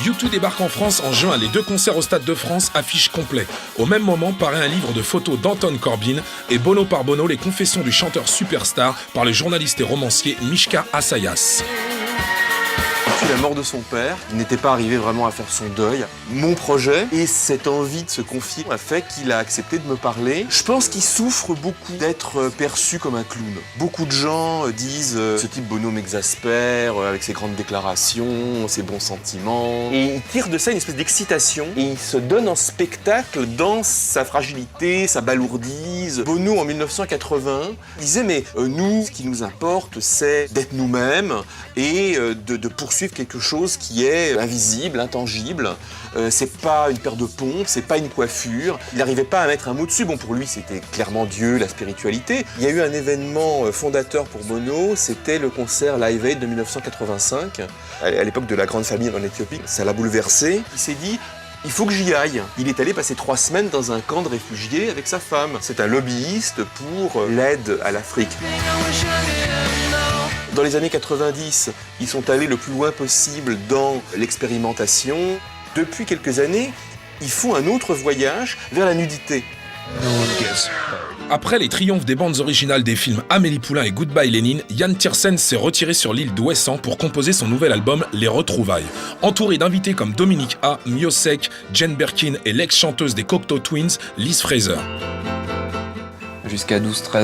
U2 débarque en France en juin, les 2 concerts au Stade de France, affiche complet. Au même moment paraît un livre de photos d'Anton Corbijn et Bono par Bono, les confessions du chanteur superstar par le journaliste et romancier Mishka Assayas. Depuis la mort de son père, il n'était pas arrivé vraiment à faire son deuil. Mon projet et cette envie de se confier a fait qu'il a accepté de me parler. Je pense qu'il souffre beaucoup d'être perçu comme un clown. Beaucoup de gens disent ce type Bono m'exaspère avec ses grandes déclarations, ses bons sentiments. Et il tire de ça une espèce d'excitation et il se donne en spectacle dans sa fragilité, sa balourdise. Bono en 1980 disait mais nous, ce qui nous importe c'est d'être nous-mêmes et de poursuivre quelque chose qui est invisible, intangible. C'est pas une paire de pompes, c'est pas une coiffure. Il n'arrivait pas à mettre un mot dessus. Bon, pour lui, c'était clairement Dieu, la spiritualité. Il y a eu un événement fondateur pour Bono, c'était le concert Live Aid de 1985, à l'époque de la grande famine en Éthiopie. Ça l'a bouleversé. Il s'est dit, il faut que j'y aille. Il est allé passer 3 semaines dans un camp de réfugiés avec sa femme. C'est un lobbyiste pour l'aide à l'Afrique. Dans les années 90, ils sont allés le plus loin possible dans l'expérimentation. Depuis quelques années, ils font un autre voyage vers la nudité. Après les triomphes des bandes originales des films Amélie Poulain et Goodbye Lénine, Yann Tiersen s'est retiré sur l'île d'Ouessant pour composer son nouvel album Les Retrouvailles. Entouré d'invités comme Dominique A, Miosek, Jane Birkin et l'ex-chanteuse des Cocteau Twins, Liz Fraser. Jusqu'à 12-13